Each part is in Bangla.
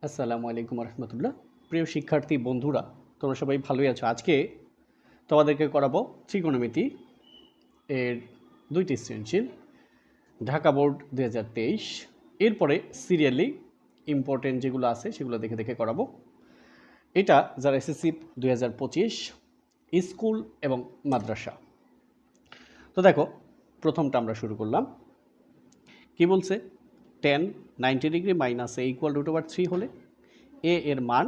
আসসালামু আলাইকুম রহমতুল্লাহ। প্রিয় শিক্ষার্থী বন্ধুরা, তোমরা সবাই ভালোই আছো। আজকে তোমাদেরকে করাবো ত্রিকোণমিতি এর 2টি সৃজনশীল, ঢাকা বোর্ড 2023। এরপরে সিরিয়ালি ইম্পর্টেন্ট যেগুলো আছে সেগুলো দেখে দেখে করাবো। এটা যারা এসএসসি 2025 স্কুল এবং মাদ্রাসা। তো দেখো, প্রথমটা আমরা শুরু করলাম। কি বলছে? tan 90 degree minus a equal √3 হলে a এর মান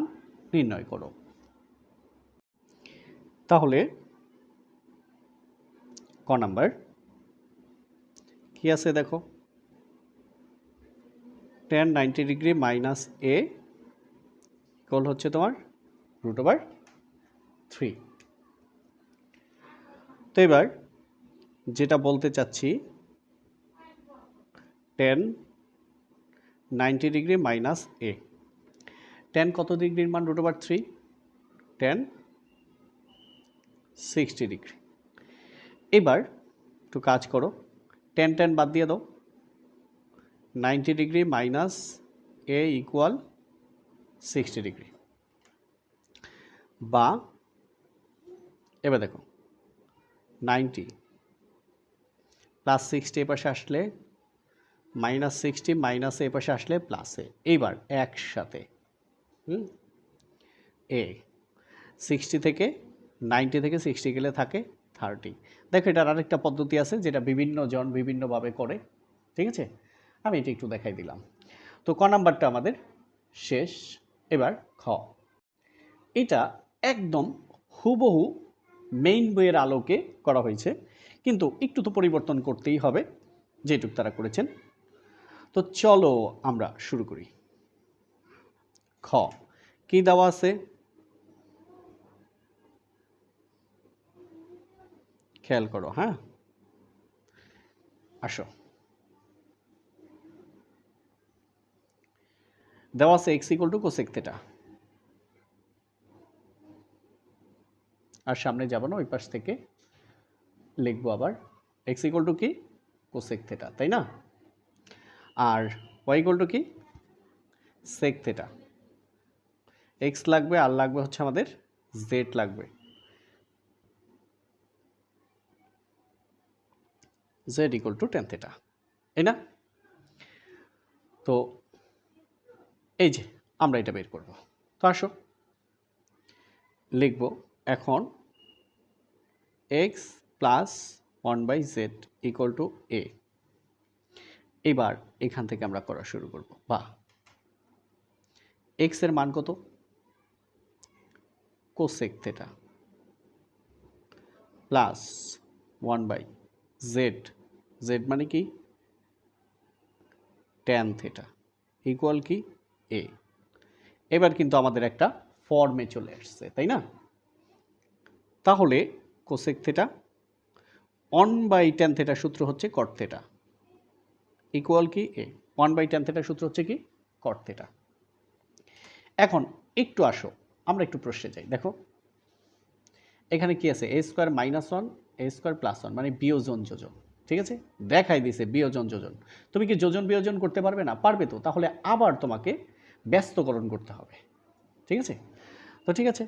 নির্ণয় করো। তাহলে ক নাম্বার কি আছে দেখো, tan 90 degree minus a equal হচ্ছে তোমার √3। তো এবার যেটা বলতে চাচ্ছি, tan 90 degree minus a, tan কত ডিগ্রির মান √3? tan 60 degree. এবার একটু কাজ করো, tan বাদ দিয়ে দাও, 90 degree minus a equal 60 degree. বা এবার দেখো, 90 প্লাস 60 এ পাশে আসলে মাইনাস 60, মাইনাস এ পাশে আসলে প্লাসে। এইবার একসাথে এ 60 থেকে 90 থেকে 60 গেলে থাকে 30। দেখো, এটার আরেকটা পদ্ধতি আছে যেটা বিভিন্ন জন বিভিন্নভাবে করে, ঠিক আছে? আমি এটা একটু দেখাই দিলাম। তো ক নাম্বারটা আমাদের শেষ। এবার খ, এটা একদম হুবহু মেইন বইয়ের আলোকে করা হয়েছে, কিন্তু একটু তো পরিবর্তন করতেই হবে যেটুক তারা করেছেন। তো চলো আমরা শুরু করি। খ কি দেওয়া আছে? খেয়াল করো, হ্যাঁ, আসো। দেওয়া আছে x equal to cosec theta. আর সামনে যাব না, ওই পাশ থেকে লিখবো আবার x ইকুয়াল টু কি? কোসেক থেটা, তাই না? আর y ইকুয়াল টু কি? সেক থেটা। x লাগবে, আর লাগবে হচ্ছে আমাদের z লাগবে, z equal to tan theta, তাই না? তো এই যে আমরা এটা বের করব। তো আসো লিখব এখন x plus 1/z equal to a। এবার এখান থেকে আমরা করা শুরু করব। বা x এর মান কত? Cosec theta plus 1/z, z মানে কি? ট্যান থেটা ইকুয়াল কি? a। এবার কিন্তু আমাদের একটা ফর্মে চলে আসছে, তাই না? তাহলে কোসেক থেটা 1/tan থেটা সূত্র হচ্ছে কট থেটা ইকুয়াল কি? a। 1/tan থেটা সূত্র হচ্ছে কি? কট থেটা। এখন একটু আসো, আমরা একটু প্রশ্নে যাই। দেখো এখানে কি আছে? a square minus 1, a square plus 1, মানে বিয়োজন যোজন, ঠিক আছে? দেখাই দিছে বিয়োজন যোজন। তুমি কি যোজন বিয়োজন করতে পারবে না? পারবে তো। তাহলে আবার তোমাকে ব্যস্তকরণ করতে হবে, ঠিক আছে? তো ঠিক আছে,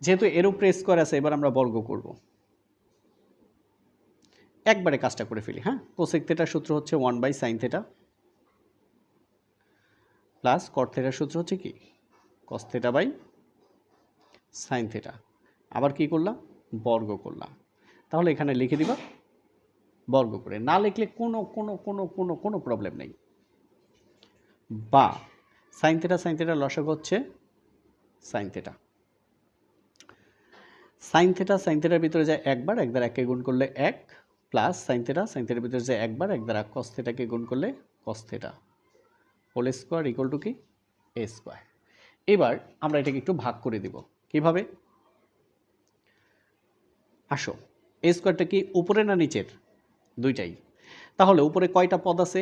যেহেতু এর উপরে স্কোয়ার আছে, এবার আমরা বর্গ করব। একবারে কাজটা করে ফেলি, হ্যাঁ। কোসেক থেটার সূত্র হচ্ছে 1/sin থেটা প্লাস কট থেটার সূত্র হচ্ছে কি? Cos theta by sine theta. আবার কি করলাম? বর্গ করলাম। তাহলে এখানে লিখে দিবা বর্গ করে, না লিখলে কোনো কোনো কোনো কোনো কোনো প্রবলেম নেই। বা সাইন থেটার লসাগু হচ্ছে সাইন থেটা। সাইন থেটার ভিতরে যায় একবার, এক দ্বারা একে গুণ করলে 1, প্লাস সাইন থেটার ভিতরে যায় একবার, এক দ্বারা কস থেটাকে গুণ করলে cos theta whole square equal to কি? a square. এবার আমরা এটাকে একটু ভাগ করে দিব। কিভাবে? আসো, a স্কোয়ারটা কি উপরে না নিচের? দুইটাই। তাহলে উপরে কয়টা পদ আছে?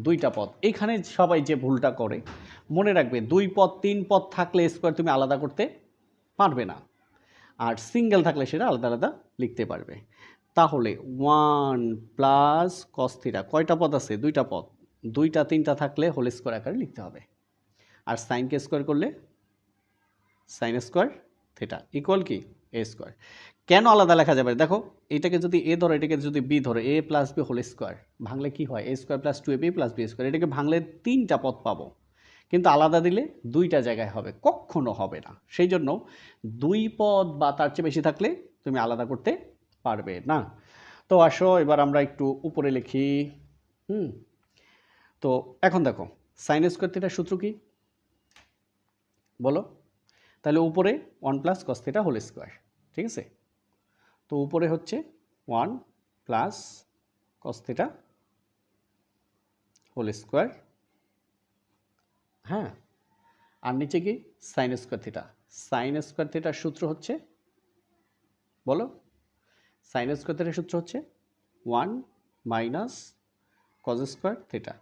দুইটা পদ। এখানে সবাই যে ভুলটা করে, মনে রাখবে 2 পদ 3 পদ থাকলে স্কোয়ার তুমি আলাদা করতে পারবে না, আর সিঙ্গেল থাকলে সেটা আলাদা আলাদা লিখতে পারবে। তাহলে 1 প্লাস কস থিটা, কয়টা পদ আছে? দুইটা পদ। 2টা 3টা থাকলে হোল স্কোয়ার আকারে লিখতে হবে। আর সাইনকে স্কোয়ার করলে সাইন স্কোয়ার থিটা ইকুয়াল কি এ স্কোয়ার। কেন আলাদা লেখা যাবে? দেখো এটাকে যদি এ ধরো, এটাকে যদি বি ধরো, a plus b whole square ভাঙলে কি হয়? A square plus 2ab plus b square. এটাকে ভাঙলে 3টা পদ পাবো, কিন্তু আলাদা দিলে 2টা জায়গায় হবে, কখনো হবে না। সেই জন্য 2 পদ বা তার চেয়ে বেশি থাকলে তুমি আলাদা করতে পারবে না। তো আসো এবার আমরা একটু উপরে লিখি। তো এখন দেখো সাইন স্কোয়ার থিটার সূত্র কি বলো? তাহলে উপরে 1 plus cos theta whole square, ঠিক আছে? তো উপরে হচ্ছে 1 plus cos theta whole square, হ্যাঁ, আর নিচে কি sine square theta. Sine square থিটার সূত্র হচ্ছে বলো, সাইন স্কোয়ার থিটার সূত্র হচ্ছে 1 minus cos square theta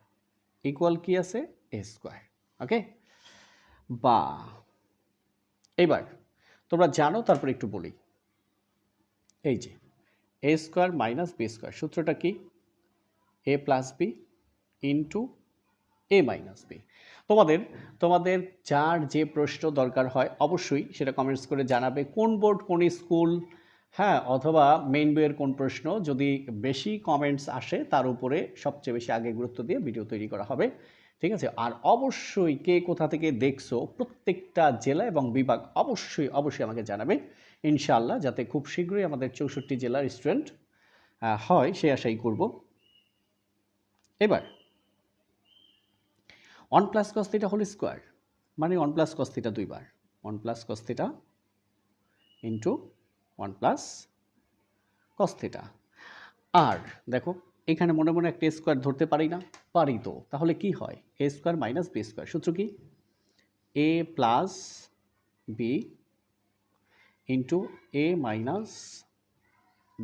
equal কি আছে এ স্কোয়ার। ওকে, বা এবার তোমরা জানো, তারপর একটু বলি। এই যে এ স্কোয়ার মাইনাস বি স্কোয়ার সূত্রটা কি? এ প্লাস বি ইন্টু এ মাইনাস বি। তোমাদের তোমাদের যার যে প্রশ্ন দরকার হয় অবশ্যই সেটা কমেন্টস করে জানাবে, কোন বোর্ড কোন স্কুল, হ্যাঁ, অথবা মেইন বইয়ের কোন প্রশ্ন। যদি বেশি কমেন্টস আসে তার উপরে সবচেয়ে বেশি আগে গুরুত্ব দিয়ে ভিডিও তৈরি করা হবে, ঠিক আছে? আর অবশ্যই কে কোথা থেকে দেখছো প্রত্যেকটা জেলা এবং বিভাগ অবশ্যই অবশ্যই আমাকে জানাবে ইনশাআল্লাহ, যাতে খুব শীঘ্রই আমাদের 64 জেলার স্টুডেন্ট হয় সে আশাই করব। এবার 1 plus cos theta whole square মানে 1 প্লাস কস থিটা 2 বার, 1 plus cos theta into 1 plus cos theta. আর দেখো এখানে মনে মনে একটা স্কোয়ার ধরতে পারি না? পারি তো। তাহলে কি হয়? A square minus B square সূত্র কি? এ প্লাস বি ইন্টু এ মাইনাস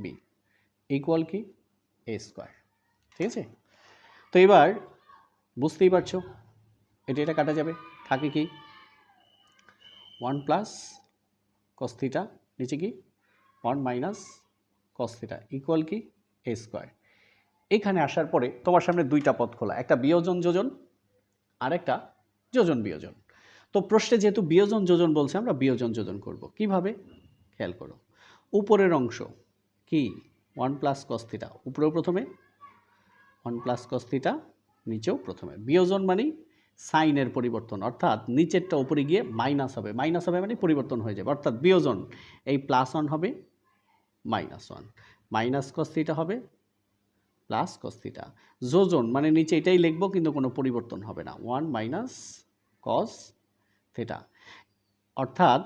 বি ইকুয়াল কি এ স্কোয়ার, ঠিক আছে? তো এবার বুঝতেই পারছো এটা কাটা যাবে, থাকে কি 1 প্লাস কস থিটা, নিচে কি 1 মাইনাস কস থিটা ইকুয়াল কি এ স্কোয়ার। এখানে আসার পরে তোমার সামনে 2টা পদ খোলা, একটা বিয়োজন যোজন আর একটা যোজন বিয়োজন। তো প্রশ্নে যেহেতু বিয়োজন যোজন বলছে, আমরা বিয়োজন যোজন করব। কিভাবে? খেয়াল করো, উপরের অংশ কি 1 প্লাস কস থিটা, উপরেও প্রথমে 1 প্লাস কস থিটা, নিচেও প্রথমে। বিয়োজন মানে সাইনের পরিবর্তন, অর্থাৎ নিচেরটা উপরে গিয়ে মাইনাস হবে, মাইনাস হবে মানে পরিবর্তন হয়ে যাবে, অর্থাৎ বিয়োজন এই +1 হবে -1, মাইনাস কস থিটা হবে প্লাস কস থিটা। যোজন মানে নিচে এটাই লিখবো কিন্তু কোনো পরিবর্তন হবে না, 1 মাইনাস কস থিটা। অর্থাৎ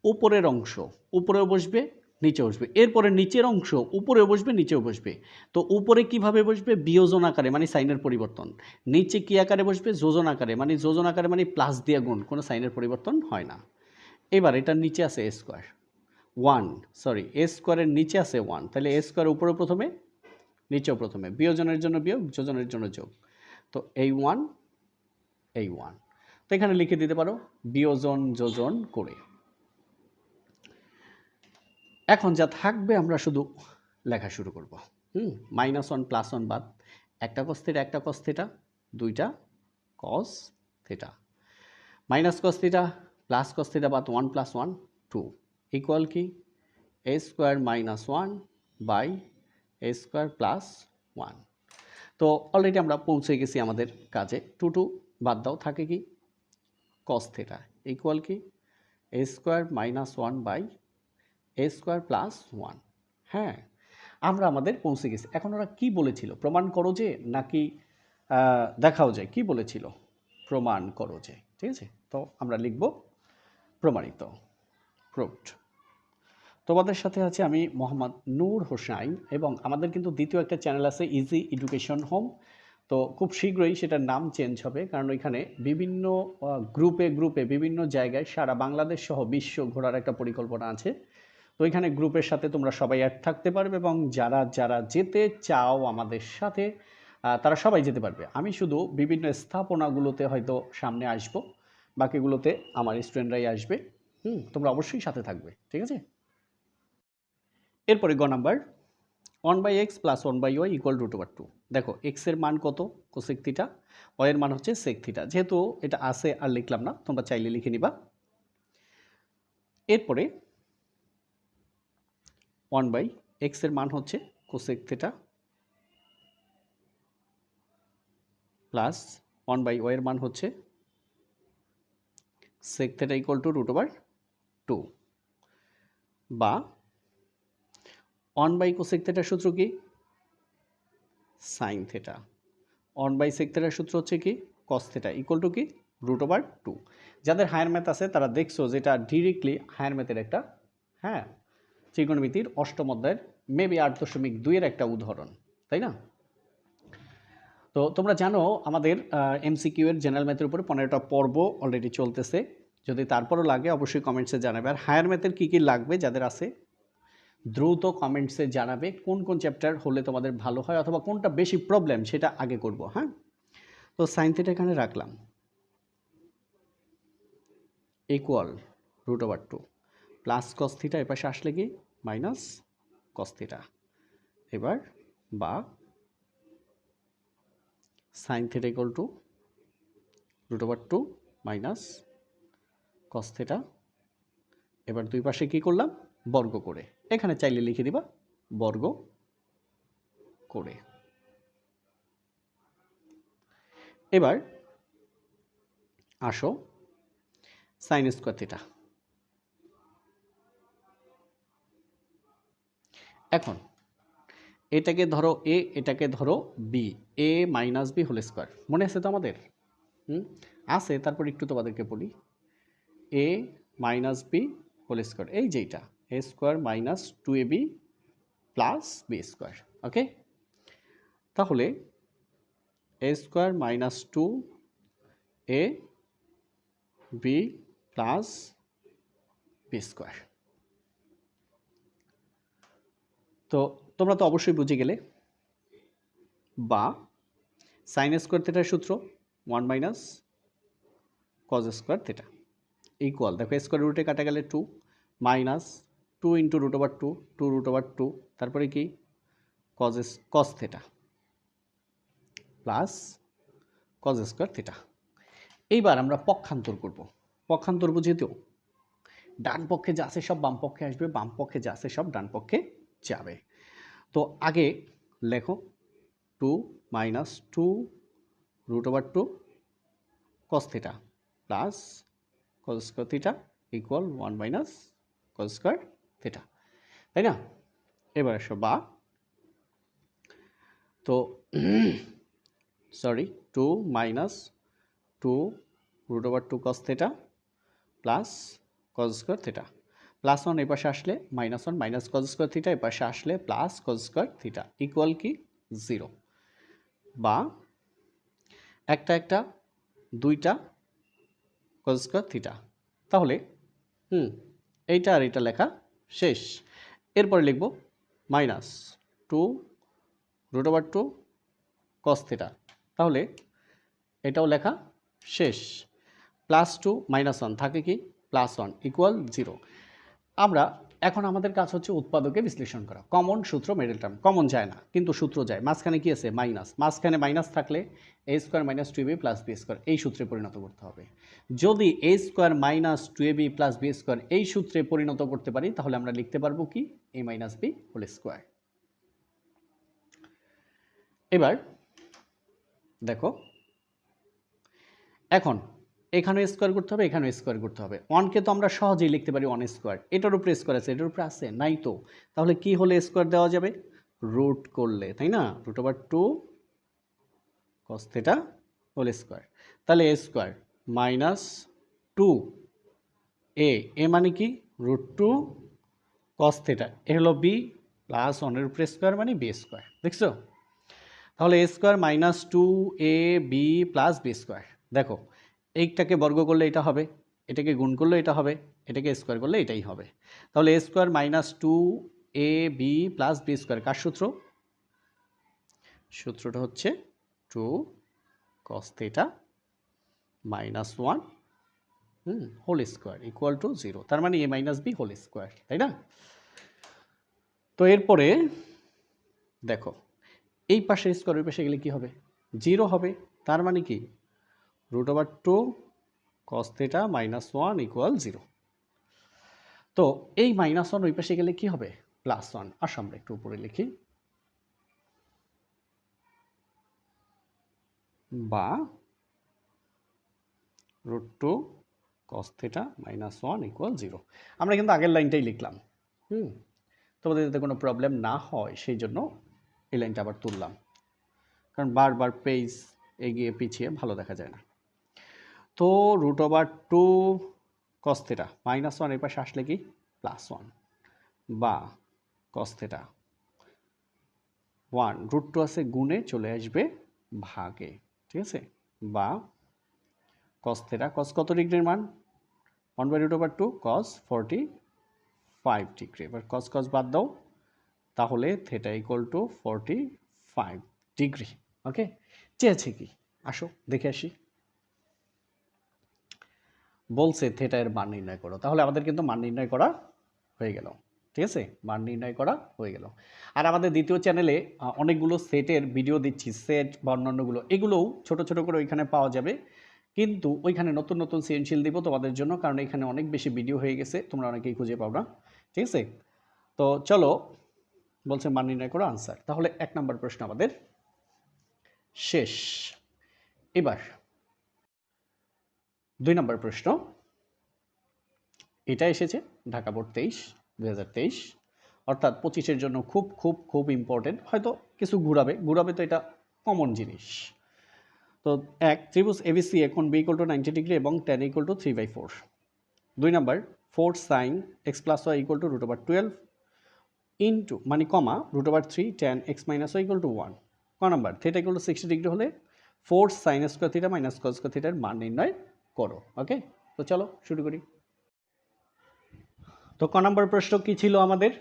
উপরের অংশ উপরেও বসবে নিচেও বসবে, এরপরে নিচের অংশ উপরেও বসবে নিচেও বসবে। তো উপরে কিভাবে বসবে? বিয়োজন আকারে মানে সাইনের পরিবর্তন। নিচে কি আকারে বসবে? যোজন আকারে মানে যোজন আকারে মানে প্লাস দিয়ে গুণ, কোনো সাইনের পরিবর্তন হয় না। এবার এটার নিচে আছে এ স্কোয়ার 1, সরি এ স্কোয়ারের নিচে আছে 1, তাহলে এ স্কোয়ার উপরেও প্রথমে নিচেও প্রথমে, বিয়োজনের জন্য বিয়োগ, যোজনের জন্য যোগ। তো এই 1 এই 1, তো এখানে লিখে দিতে পারো বিয়োজন যোজন করে। এখন যা থাকবে আমরা শুধু লেখা শুরু করব। -1 +1 বাদ, একটা কস থিটা একটা কস থিটা, 2টা কস theta, minus cos theta plus cos theta বাদ 1 + 1 2 ইকুয়াল কি এ স্কোয়ার -1 বাই এ স্কোয়ার +1। তো অলরেডি আমরা পৌঁছে গেছি আমাদের কাজে। 2 বাদ দাও, থাকে কি কস থিটা ইকুয়াল কি এ স্কোয়ার -1 বাই এ স্কোয়ার +1। হ্যাঁ, আমরা আমাদের পৌঁছে গেছি। এখন ওরা কি বলেছিল? প্রমাণ করো যে, নাকি দেখাও যায়? কি বলেছিল? প্রমাণ করো যে, ঠিক আছে? তো আমরা লিখব প্রমাণিত, প্রুভড। তোমাদের সাথে আছে আমি মোহাম্মদ নূর হোসাইন, এবং আমাদের কিন্তু দ্বিতীয় একটা চ্যানেল আছে ইজি এডুকেশন হোম। তো খুব শীঘ্রই সেটার নাম চেঞ্জ হবে, কারণ ওইখানে বিভিন্ন গ্রুপে গ্রুপে বিভিন্ন জায়গায় সারা বাংলাদেশ সহ বিশ্ব ঘোরার একটা পরিকল্পনা আছে। তো এখানে গ্রুপের সাথে তোমরা সবাই অ্যাড থাকতে পারবে, এবং যারা যারা যেতে চাও আমাদের সাথে তারা সবাই যেতে পারবে। আমি শুধু বিভিন্ন স্থাপনাগুলোতে হয়তো সামনে আসব, বাকিগুলোতে আমার স্টুডেন্টরাই আসবে। তোমরা অবশ্যই সাথে থাকবে, ঠিক আছে? এরপরে গ number, 1/x plus 1/y equal √/2। দেখো এক্স এর মান কত, কোসেক থিটা, ওয়াই এর মান হচ্ছে সেক থিটা। যেহেতু এটা আছে আর লিখলাম না, তোমরা চাইলে লিখে নিবা। এরপরে 1/x এর মান হচ্ছে কোসেক থিটা প্লাস 1/y এর মান হচ্ছে সেক থিটা ইকুয়াল টু √/2, বা 1/কোসেক থিটার সূত্র কি, সাইন থিটা। 1/সেক থিটার সূত্র হচ্ছে কি, কস থিটা ইকুয়াল টু কি, √/2। যাদের হায়ার ম্যাথ আছে তারা দেখছো যেটা ডিরেক্টলি হায়ার ম্যাথের একটা, হ্যাঁ, ত্রিকোণমিতির অষ্টম অধ্যায়ের মেবি 8.2 এর একটা উদাহরণ, তাই না? তো তোমরা জানো আমাদের এমসিকিউ এর জেনারেল ম্যাথের উপরে 15টা পর্ব অলরেডি চলতেছে। যদি তারপরও লাগে অবশ্যই কমেন্টসে জানাবে। আর হায়ার ম্যাথের কী কী লাগবে যাদের আছে দ্রুত কমেন্টসে জানাবে, কোন কোন চ্যাপ্টার হলে তোমাদের ভালো হয় অথবা কোনটা বেশি প্রবলেম সেটা আগে করব। হ্যাঁ, তো সাইন থিটা এখানে রাখলাম ইকুয়াল √/2 প্লাস কস থিটা, এপাশে আসলে কি মাইনাস কস থিটা। এবার বা sine theta equal to √/2 minus cos theta. এবার দুই পাশে কি করলাম, বর্গ করে, এখানে চাইলে লিখে দিবা বর্গ করে। এবার আসো সাইন স্কোয়ার থিটা। এখন এটাকে ধরো এ, এটাকে ধরো b, a minus b whole square, মনে আছে তো আমাদের? আছে, তারপর একটু তোমাদেরকে বলি। A minus b whole square, এই যেটা a square minus 2ab plus b square. Okay, তাহলে a square minus 2a b plus b square. তো তোমরা তো অবশ্যই বুঝে গেলে, বা সাইন স্কোয়ার থিটার সূত্র 1 minus cos square theta equal, দেখো স্কোয়ার রুটে কাটা গেলে 2 মাইনাস 2 ইন্টু √/2, 2 √/2, তারপরে কি cause theta plus cos square theta. এইবার আমরা পক্ষান্তর করব। পক্ষান্তর বুঝি তো, ডান পক্ষে যা আছে সব বাম পক্ষে আসবে, বাম পক্ষে যা আছে সব ডান পক্ষে যাবে। তো আগে লেখো 2 minus 2 √/2 cos theta plus cos square theta equal 1 minus cos square theta, তাই না? এবার আসো বা, তো sorry 2 minus 2 √/2 cos theta plus cos square theta, plus 1 এই পাশে আসলে minus 1 minus cos square theta, এই পাশে আসলে plus cos square theta equal কি 0, বা একটা একটা দুইটা কজ স্কোয়ার থিটা। তাহলে এইটা আর এটা লেখা শেষ। এরপরে লিখব মাইনাস 2 √/2 কস থিটা, তাহলে এটাও লেখা শেষ। প্লাস 2 মাইনাস 1 থাকে কি প্লাস 1 ইকুয়াল 0। আমরা এখন আমাদের কাজ হচ্ছে উৎপাদকে বিশ্লেষণ করা। কমন সূত্র মিডল টার্ম, কমন যায় না কিন্তু সূত্র যায়। মাঝখানে কি আছে মাইনাস, মাঝখানে মাইনাস থাকলে a square minus 2ab plus b square এই সূত্রে পরিণত করতে হবে। যদি a square minus 2ab plus b square এই সূত্রে পরিণত করতে পারি তাহলে আমরা লিখতে পারবো কি এ মাইনাস বি হোল স্কোয়ার। এবার দেখো এখন এখানেও স্কোয়ার করতে হবে, এখানেও স্কোয়ার করতে হবে। 1কে তো আমরা সহজেই লিখতে পারি 1 স্কোয়ার, এটার উপরে স্কোয়ার আছে, এটার উপরে আছে নাই তো, তাহলে কি হলে স্কোয়ার দেওয়া যাবে, রুট করলে, তাই না? √/2 কস থিটা হোল স্কোয়ার। তাহলে এ স্কোয়ার মাইনাস 2 এ মানে কি √2 কস থিটা, এ হলো বি প্লাস 1 এর উপরে স্কোয়ার মানে বি স্কোয়ার। দেখছো? তাহলে a square minus 2ab plus b square. দেখো এইটাকে বর্গ করলে এটা হবে, এটাকে গুণ করলে এটা হবে, এটাকে স্কোয়ার করলে এটাই হবে। তাহলে a square minus 2ab plus b square কার সূত্র? সূত্রটা হচ্ছে 2 cos theta minus 1 whole square equal to 0, তার মানে a minus b whole square, তাই না? তো এরপরে দেখো এই পাশে স্কোয়ার ওই পাশে গেলে কি হবে, 0 হবে। তার মানে কি √2 cos θ -1 = 0। তো এই -1 ওই পাশে গেলে কি হবে, +1। আসো আমরা একটু উপরে লিখি, বা √2 cos θ -1 = 0। আমরা কিন্তু আগের লাইনটাই লিখলাম। তোমাদের যাতে কোনো প্রবলেম না হয় সেই জন্য এই লাইনটা আবার তুললাম, কারণ বারবার পেজ এগিয়ে পিছিয়ে ভালো দেখা যায় না। তো √2 cos θ -1 এর পাশে আসলে কি +1, বা cos θ 1 √2 আছে গুণে চলে আসবে ভাগে, ঠিক আছে, বা cos θ cos কত ডিগ্রির মান, 1/√2 cos 45 ডিগ্রি। এবার cos cos বাদ দাও, তাহলে θ = 45 ডিগ্রি। ওকে, চেয়েছে কি, আসো দেখে আসি। বলছে θ এর মান নির্ণয় করো, তাহলে আমাদের কিন্তু মান নির্ণয় করা হয়ে গেল, ঠিক আছে, মান নির্ণয় করা হয়ে গেল। আর আমাদের দ্বিতীয় চ্যানেলে অনেকগুলো সেটের ভিডিও দিচ্ছি, সেট বা অন্যান্যগুলো, এগুলোও ছোট ছোট করে ওইখানে পাওয়া যাবে, কিন্তু ওইখানে নতুন নতুন সৃজনশীল দিব তোমাদের জন্য, কারণ এখানে অনেক বেশি ভিডিও হয়ে গেছে, তোমরা অনেকেই খুঁজে পাও না, ঠিক আছে। তো চলো, বলছে মান নির্ণয় করো, আনসার। তাহলে 1 নম্বর প্রশ্ন আমাদের শেষ। এবার 2 নম্বর প্রশ্ন, এটা এসেছে ঢাকা বোর্ড 2023, অর্থাৎ 25-এর জন্য খুব খুব খুব ইম্পর্টেন্ট। হয়তো কিছু ঘুরাবে, তো এটা কমন জিনিস। তো এক, ত্রিভুজ এবিসি কোণ বি = 90 ডিগ্রি এবং tan = 3/4। 2 নম্বর, 4 sin x + y = √12 ইন্টু মানে কমা √3 tan x - y = 1। ক নম্বর, θ = 60 ডিগ্রি হলে 4 sin² θ - cos² θ এর মান নির্ণয় করো। ওকে, তো চলো শুরু করি। তো ক নম্বর প্রশ্ন কি ছিল আমাদের,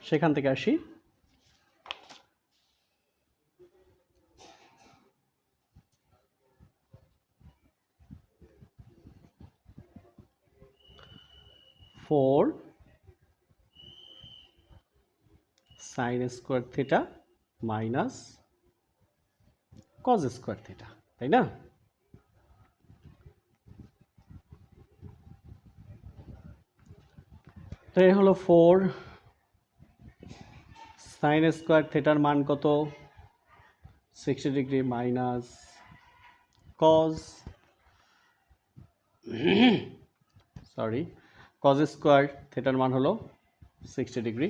সেখান থেকে আসি। ফোর sin² θ মাইনাস cos² θ, তাই না? তো এই হলো 4 sin² θ এর মান কত, 60 ডিগ্রি মাইনাস cos cos² θ এর মান হলো 60 ডিগ্রি।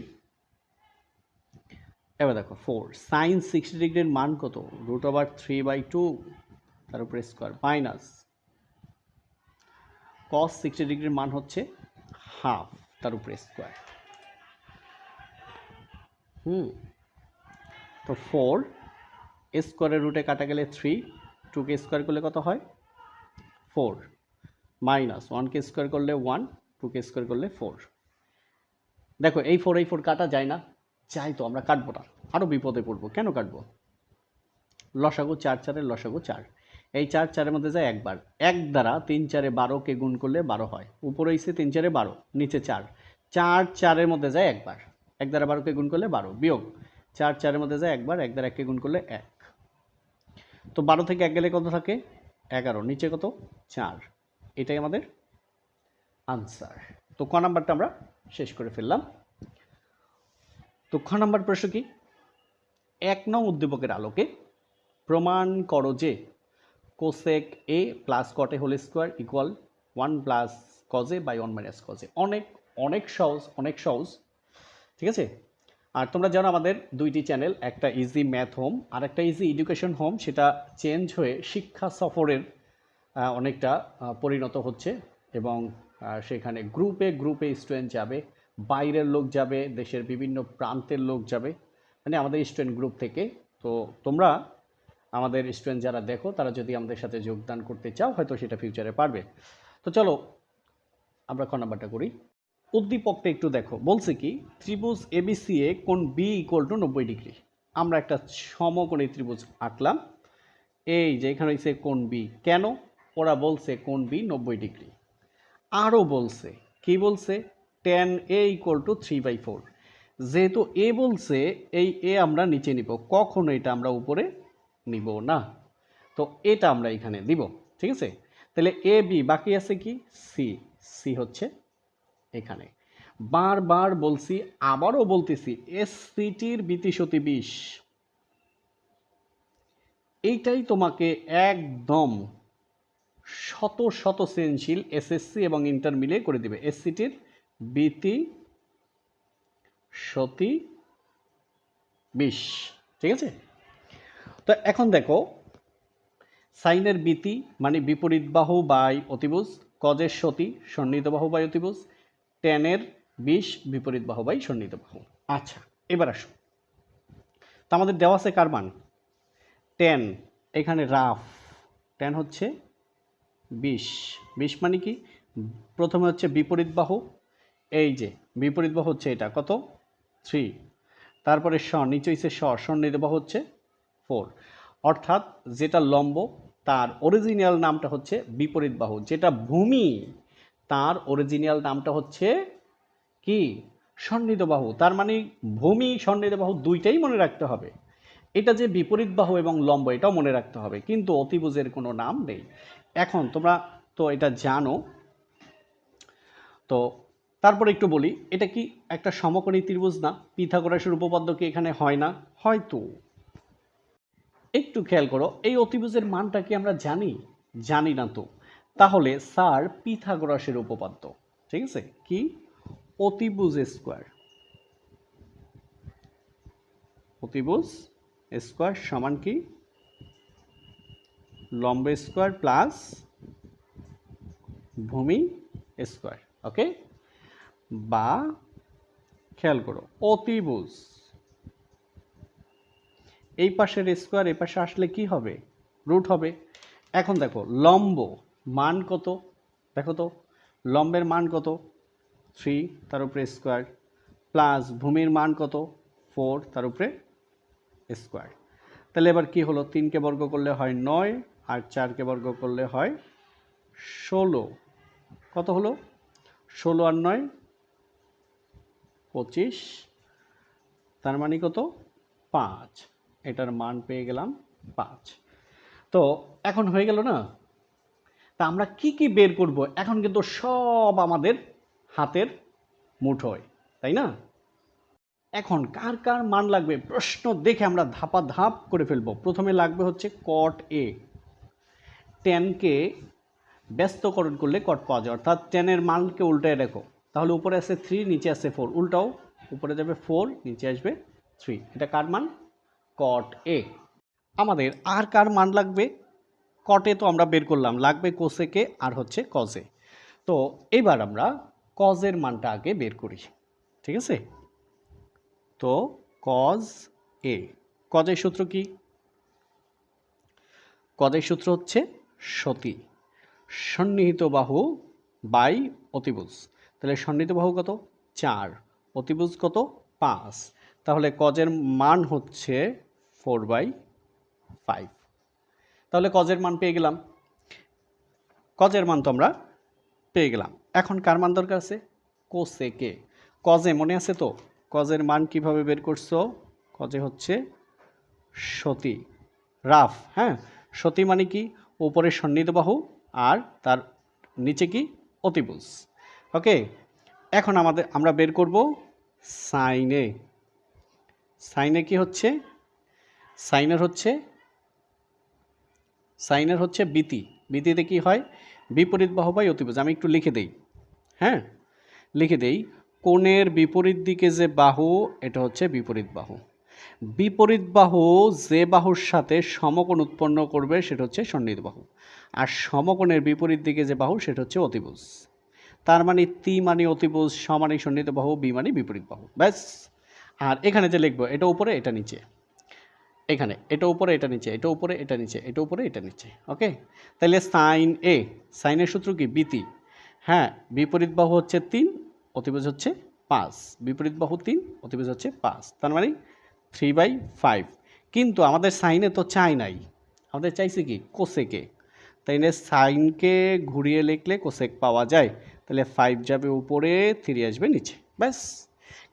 এবার দেখো 4 sin 60 ডিগ্রির মান কত, √3/2 তার উপরে স্কোয়ার মাইনাস cos 60 ডিগ্রির মান হচ্ছে হাফ তার উপরে স্কোয়ার। তো 4 স্কোয়ারের রুটে কাটা গেলে 3, 2কে স্কোয়ার করলে কত হয় 4, মাইনাস 1কে স্কোয়ার করলে 1, 2কে স্কোয়ার করলে 4। দেখো এই 4 কাটা যায় না, যাই তো আমরা কাটবো না, আরও বিপদে পড়বো। কেন কাটবো, লসাগু 4 4-এর লসাগু 4, এই 4 4-এর মধ্যে যায় একবার, 1 দ্বারা 3 4-এ 12কে গুণ করলে 12 হয়, উপরে হইছে 3 4-এ 12, নিচে 4, 4 4-এর মধ্যে যায় একবার, 1 দ্বারা 12কে গুণ করলে 12, বিয়োগ 4 4-এর মধ্যে যায় একবার, 1 দ্বারা 1কে গুণ করলে 1। তো 12 থেকে 1 গেলে কত থাকে 11, নিচে কত 4, এটাই আমাদের আনসার। তো ক নাম্বারটা আমরা শেষ করে ফেললাম। তো খ নাম্বার প্রশ্ন কি, 1 নং উদ্দীপকের আলোকে প্রমাণ করো যে cosec A plus cot A whole square equal 1 plus cos A by 1 minus cos A. অনেক অনেক সহজ, ঠিক আছে। আর তোমরা জানো আমাদের দুইটি চ্যানেল, একটা ইজি ম্যাথ হোম আর একটা ইজি এডুকেশন হোম, সেটা চেঞ্জ হয়ে শিক্ষা সফরের অনেকটা পরিণত হচ্ছে, এবং সেখানে গ্রুপে স্টুডেন্ট যাবে, বাইরের লোক যাবে, দেশের বিভিন্ন প্রান্তের লোক যাবে, মানে আমাদের স্টুডেন্ট গ্রুপ থেকে। তো তোমরা আমাদের স্টুডেন্ট যারা দেখো, তারা যদি আমাদের সাথে যোগদান করতে চাও, হয়তো সেটা ফিউচারে পারবে। তো চলো আমরা খ নাম্বারটা করি। উদ্দীপকটা একটু দেখো, বলছে কি ত্রিভুজ এবিসিএ কোণ বি = 90 ডিগ্রি। আমরা একটা সমকোণী ত্রিভুজ আঁকলাম, এই যে এখানে হচ্ছে কোণ বি। কেন, ওরা বলছে কোণ বি 90 ডিগ্রি। আরও বলছে কি, বলছে tan a = 3/4। যেহেতু এ বলছে, এই এ আমরা নিচে নিব, কখনো এটা আমরা উপরে নিব না। তো এটা আমরা এখানে দিব, ঠিক আছে। তাহলে এ বি, বাকি আছে কি সি, সি হচ্ছে এখানে। বারবার বলছি, আবারও বলতেছি, এসসিটির বিতিশতি 20, এইটাই তোমাকে একদম শত শত সৃজনশীল এসএসসি এবং ইন্টার মিলিয়ে করে দিবে। এসসিটির বিতি সতি 20, ঠিক আছে। তো এখন দেখো, সাইনের বিতি মানে বিপরীত বাহু বাই অতিভুজ, কজের সতি সন্নিহিত বাহু বাই অতিভুজ, টেনের 20 বিপরীত বাহু বাই সন্নিহিত বাহু। আচ্ছা, এবার আসো, তা আমাদের দেওয়া আছে কার মান 10, এখানে রাফ টেন হচ্ছে 20, 20 মানে কি, প্রথমে হচ্ছে বিপরীত বাহু, এই যে বিপরীত বাহু হচ্ছে এটা কত 3, তারপরে নিচে হচ্ছে সন্নিহিত বাহু হচ্ছে 4, অর্থাৎ যেটা লম্ব তার অরিজিনাল নামটা হচ্ছে বিপরীত বাহু, যেটা ভূমি তার অরিজিনাল নামটা হচ্ছে কি সন্নিহিত বাহু। তার মানে ভূমি সন্নিহিত বাহু দুইটাই মনে রাখতে হবে। এটা যে বিপরীত বাহু এবং লম্ব এটাও মনে রাখতে হবে, কিন্তু অতিভুজের কোনো নাম নেই। এখন তোমরা তো এটা জানো, তো তারপরে একটু বলি, এটা কি একটা সমকোণী ত্রিভুজ না? পিথাগোরাসের উপপাদ্য কি এখানে হয় না? হয়তো। একটু খেয়াল করো, এই অতিভুজের মানটা কি আমরা জানি? জানি না তো। তাহলে স্যার পিথাগোরাসের উপপাদ্য, ঠিক আছে, কি অতিভুজ স্কোয়ার, অতিভুজ স্কোয়ার সমান কি লম্ব স্কোয়ার প্লাস ভূমি স্কোয়ার। ওকে, বা খেয়াল করো, অতিভুজ এই পাশের স্কোয়ার এই পাশে আসলে কি হবে রুট হবে। এখন দেখো লম্ব মান কত, দেখো তো লম্বের মান কত 3, তার উপরে স্কোয়ার, প্লাস ভূমির মান কত 4, তার উপরে স্কোয়ার। তাহলে এবার কি হলো, 3কে বর্গ করলে হয় 9, আর 4কে বর্গ করলে হয় 16, কত হলো 16 আর 9 25, তার মানে কত 5, এটার মান পেয়ে গেলাম 5। তো এখন হয়ে গেল না? তা আমরা কি কি বের করব এখন, কিন্তু সব আমাদের হাতের মুঠোয়, তাই না? এখন কার কার মান লাগবে প্রশ্ন দেখে আমরা ধাপা ধাপ করে ফেলবো। প্রথমে লাগবে হচ্ছে কট এ, 10কে ব্যস্তকরণ করলে কট পাওয়া যায়, অর্থাৎ 10-এর মানকে উল্টায় দেখো, তাহলে উপরে আছে 3 নিচে আছে 4, উল্টাও, উপরে যাবে 4 নিচে আসবে 3, এটা কার মান কট এ। আমাদের আর কার মান লাগবে, কটে তো আমরা বের করলাম, লাগবে কোসেকে আর হচ্ছে কজে। তো এবার আমরা কজের মানটা আগে বের করি, ঠিক আছে। তো কজ এ, কজের সূত্র কি, কজের সূত্র হচ্ছে সতি সন্নিহিত বাহু বাই অতিভুজ। তাহলে সন্নিহিত বাহু কত 4, অতিভুজ কত 5, তাহলে কজের মান হচ্ছে 4/5। তাহলে কজের মান পেয়ে গেলাম, কজের মান তো আমরা পেয়ে গেলাম। এখন কার মান দরকার আছে কোসেকে। কজে মনে আছে তো, কজের মান কিভাবে বের করছো, কজে হচ্ছে সতি রাফ, হ্যাঁ সতি মানে কি উপরে সন্নিহিত বাহু আর তার নিচে কি অতিভুজ। ওকে, এখন আমরা বের করব সাইনে। সাইনে কি হচ্ছে, সাইনের হচ্ছে বিতি, বিতিতে কি হয় বিপরীত বাহু বাই অতিভুজ। আমি একটু লিখে দেই, হ্যাঁ লিখে দেই, কোণের বিপরীত দিকে যে বাহু এটা হচ্ছে বিপরীত বাহু, বিপরীত বাহু যে বাহুর সাথে সমকোণ উৎপন্ন করবে সেটা হচ্ছে সন্নিহিত বাহু, আর সমকোণের বিপরীত দিকে যে বাহু সেটা হচ্ছে অতিভুজ। তার মানে তি মানে অতিভুজ, স মানে সন্নিহিত বাহু, বি মানে বিপরীত বাহু, ব্যাস। আর এখানে যে লিখবো এটা উপরে এটা নিচে, এখানে এটা উপরে এটা নিচে, এটা উপরে এটা নিচে, এটা উপরে এটা নিচে। ওকে, তাহলে সাইন এ, সাইনের সূত্র কি বিতি, হ্যাঁ বিপরীত বাহু হচ্ছে 3, অতিভুজ হচ্ছে 5, বিপরীত বাহু 3, অতিভুজ হচ্ছে 5, তার মানে 3/5। কিন্তু আমাদের সাইনে তো চাই নাই, আমাদের চাইছে কি কোসেকে, তাই না সাইনকে ঘুরিয়ে লিখলে কোসেক পাওয়া যায়, তাহলে 5 যাবে উপরে 3 আসবে নিচে, ব্যাস।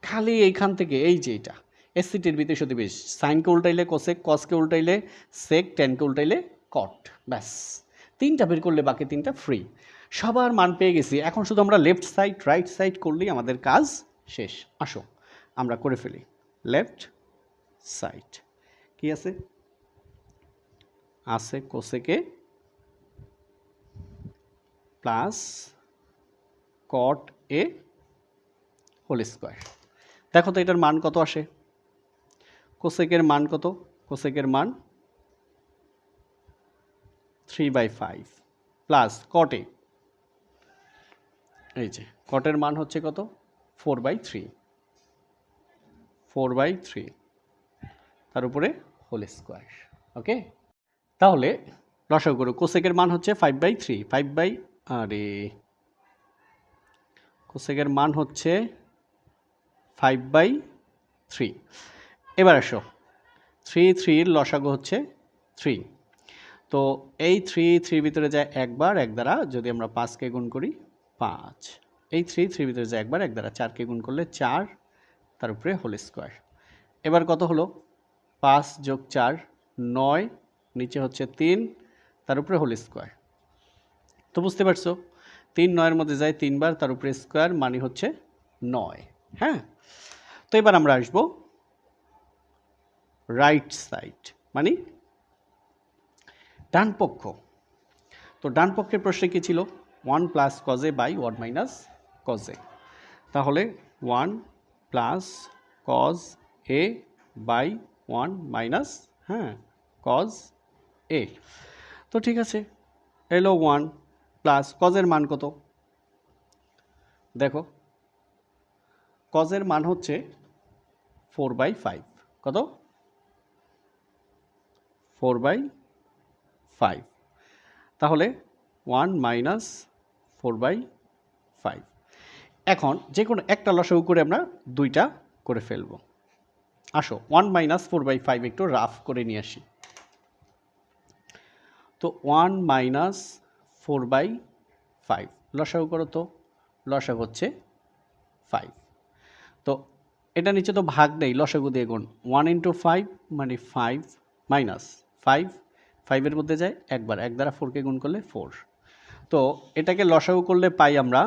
খালি এইখান থেকে এই যে এটা এসসিটির বিতে সদিবেশ, সাইনকে উল্টাইলে কোসেক, কসকে উল্টাইলে সেক, ট্যানকে উল্টাইলে কট, ব্যাস 3টা বের করলে বাকি 3টা ফ্রি। সবার মান পেয়ে গেছি, এখন শুধু আমরা লেফট সাইড রাইট সাইড করলেই আমাদের কাজ শেষ। আসো আমরা করে ফেলি। লেফট সাইড কি আছে? আছে cosec plus cot A whole square. দেখো তো এটার মান কত আসে? কোসেকের মান কত? কোসেকের মান 3/5 প্লাস কটে, এই যে কটের মান হচ্ছে কত? 4/3, 4/3 তার উপরে হোল স্কোয়ার। ওকে, তাহলে লসাগু করো। কোসেকের মান হচ্ছে 5/3, কোসেকের মান হচ্ছে 5/3। এবার আসো 3 লসাগু হচ্ছে 3। তো এই 3 ভিতরে যায় একবার, এক দ্বারা যদি আমরা 5কে গুণ করি 5, এই 3 ভিতরে যায় একবার, এক দ্বারা 4কে গুণ করলে 4 তার উপরে হোল স্কোয়ার। এবার কত হলো? 5 যোগ 4 9, নিচে হচ্ছে 3 তার উপরে হোল স্কোয়ার। তো বুঝতে পারছো 3 9-এর মধ্যে যায় 3 বার, তার উপরে স্কোয়ার মানে হচ্ছে 9। হ্যাঁ, তো এবার আমরা আসবো রাইট সাইড মানে ডান পক্ষ। তো ডান পক্ষের প্রশ্নে কি ছিল? 1 plus cos A by 1 minus cos A. তাহলে 1 plus cos A by 1 minus cos A. তো ঠিক আছে, এলো 1 প্লাস কজের মান কত? দেখো কজের মান হচ্ছে 4/5। কত? 4/5। তাহলে 1 মাইনাস 4/5। এখন যে কোনো একটা লসাগু করে আমরা 2টা করে ফেলব। আসো 1 মাইনাস 4/5 একটু রাফ করে নিয়ে আসি। তো 1 মাইনাস 4/5 লসাগু করো তো, লসাগু হচ্ছে 5। তো এটা নিচে তো ভাগ নেই, লসাগু দিয়ে গুণ। 1 × 5 মানে 5 মাইনাস 5, 5-এর মধ্যে যায় একবার, এক দ্বারা 4কে গুণ করলে 4। তো এটাকে লসাগু করলে পাই আমরা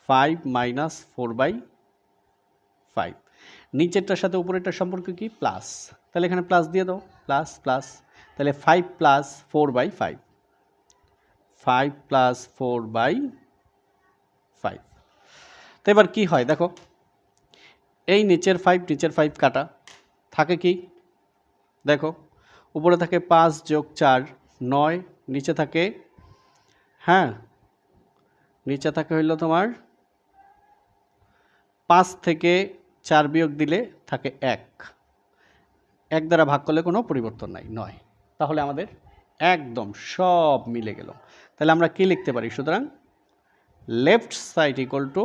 5 মাইনাস 4/5। নিচেরটার সাথে উপরেরটার সম্পর্ক কি? প্লাস, তাহলে এখানে প্লাস দিয়ে দাও, প্লাস প্লাস, তাহলে 5 প্লাস 4/5, 5 প্লাস 4/5। তো এবার কি হয় দেখো, এই নিচের 5 কাটা, থাকে কি দেখো, উপরে থাকে 5 যোগ 4 9, নিচে থাকে নিচে থাকে হইল তোমার 5 থেকে 4 বিয়োগ দিলে থাকে 1, 1 দ্বারা ভাগ করলে কোনো পরিবর্তন নাই 9। তাহলে আমাদের একদম সব মিলে গেল। তাহলে আমরা কি লিখতে পারি? সুতরাং left side equal to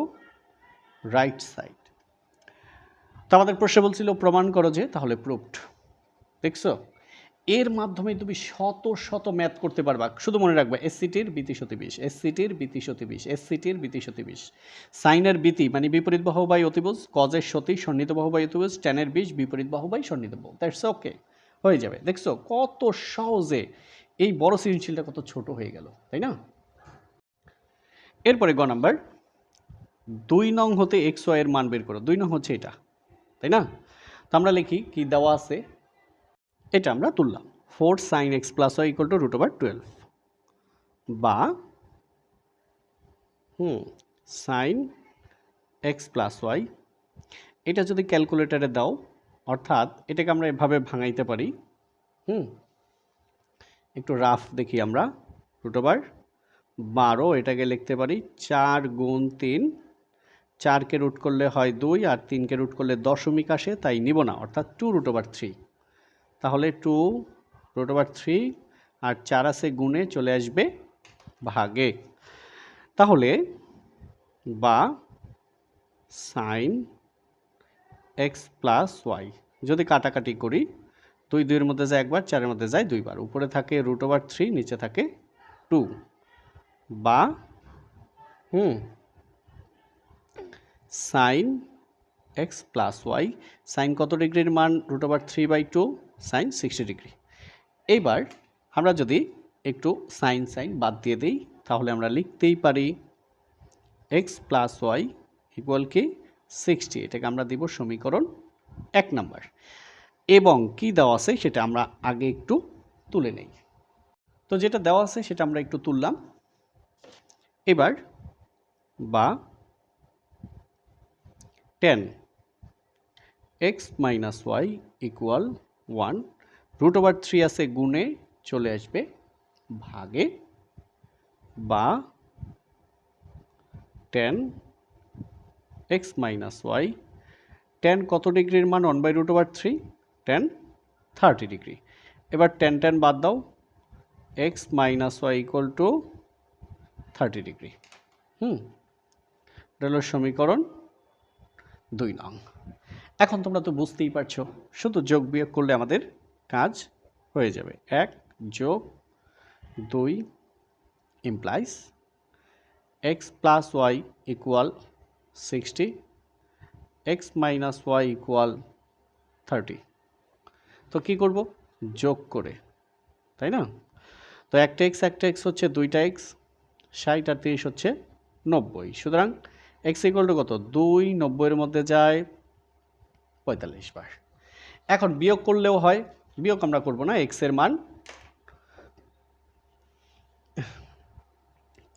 right side. তো আমাদের প্রশ্ন বলছিল প্রমাণ করো যে, তাহলে প্রুফড। দেখছো, এর মাধ্যমে তুমি শত শত ম্যাথ করতে পারবা। শুধু মনে রাখবা এসসিটির বিতি সতি 20, এসসিটির বিতি সতি 20, এসসিটির বিতি সতি 20। সাইনের বিতি মানে বিপরীত বাহু বাই অতিভুজ, কজের সতি সন্নিহিত বাহু বাই অতিভুজ, ট্যানের 20 বিপরীত বাহু বাই সন্নিহিত বাহু। দ্যাটস ওকে, হয়ে যাবে। দেখছো কত সহজে এই বড় সৃজনশীলটা কত ছোট হয়ে গেল, তাই না? এরপরে গ নাম্বার 2 নং হতে এক্স ওয়াই এর মান বের করো। 2 নং হচ্ছে এটা, তাই না? তো আমরা লিখি কি দেওয়া আছে, এটা আমরা তুললাম 4 sin x plus y equal to √12 বা sin x plus y। এটা যদি ক্যালকুলেটরে দাও, অর্থাৎ এটাকে আমরা এভাবে ভাঙাইতে পারি। একটু রাফ দেখি আমরা। √12, এটাকে লিখতে পারি 4 গুণ 3, 4কে রুট করলে হয় 2 আর 3কে রুট করলে দশমিক আসে, তাই নিব না, অর্থাৎ 2√3। তাহলে 2√3 আর 4 আছে গুণে চলে আসবে ভাগে। তাহলে বা সাইন x প্লাস ওয়াই, যদি কাটাকাটি করি 2 2-এর মধ্যে যায় একবার, 4-এর মধ্যে যায় 2 বার, উপরে থাকে √3, নিচে থাকে 2 বা sine x plus y, sine কত ডিগ্রির মান √3/2, সাইন 60 ডিগ্রি। এইবার আমরা যদি একটু সাইন বাদ দিয়ে দিই তাহলে আমরা লিখতেই পারি এক্স প্লাস ওয়াই ইকুয়াল কি 60, এটাকে আমরা দিব সমীকরণ 1 নাম্বার। এবং কি দেওয়া আছে সেটা আমরা আগে একটু তুলে নেই। তো যেটা দেওয়া আছে সেটা আমরা একটু তুললাম। এবার বা tan x minus y equal 1, √3 আছে গুণে চলে আসবে ভাগে, বা tan x minus y, tan কত ডিগ্রির মান 1/√3, tan 30 ডিগ্রি। এবার tan বাদ দাও, x minus y equal to 30 degree. এটা হলো সমীকরণ 2 নং। এখন তোমরা তো বুঝতেই পারছো, শুধু যোগ বিয়োগ করলে আমাদের কাজ হয়ে যাবে। 1 যোগ 2 implies x plus y equal 60, x minus y equal 30। তো কী করব? যোগ করে, তাই না? তো একটা এক্স হচ্ছে 2টা এক্স, 60 আর 30 হচ্ছে 90। সুতরাং এক্স ইকুয়াল টু কত? 2, 90-এর মধ্যে যায় 45 বার। এখন বিয়োগ করলেও হয়, বিয়োগ আমরা করব না, এক্সের মান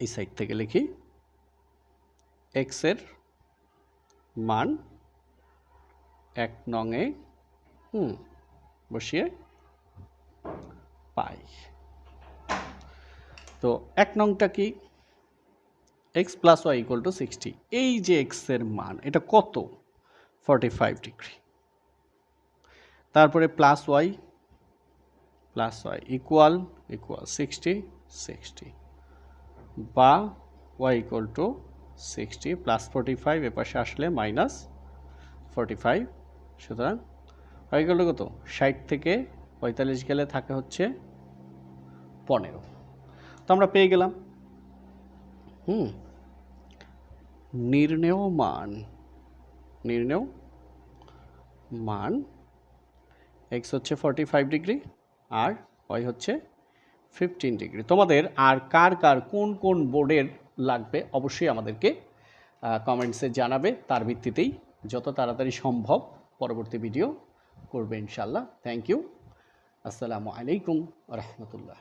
এই সাইড থেকে লিখি, এক্সের মান 1 নংয়ে বসিয়ে পাই। তো 1 নংটা কি? X plus y equal to 60। এই যে এক্সের মান, এটা কত? 45 ডিগ্রি। তারপরে প্লাস ওয়াই ইকুয়াল 60 বা ওয়াই ইকুয়াল টু 60 প্লাস 45, এপাশে আসলে মাইনাস 45। সুতরাং ওয়াই ইকুয়াল টু কত? 60 থেকে 45 গেলে থাকে হচ্ছে 15। তো আমরা পেয়ে গেলাম নির্ণেয় মান এক্স হচ্ছে 45 ডিগ্রি আর ওয়াই হচ্ছে 15 ডিগ্রি। তোমাদের আর কার কোন বোর্ডের লাগবে অবশ্যই আমাদেরকে কমেন্টসে জানাবে, তার ভিত্তিতেই যত তাড়াতাড়ি সম্ভব পরবর্তী ভিডিও করবে ইনশাল্লাহ। Thank you. আসসালামু আলাইকুম ওয়া রাহমাতুল্লাহ।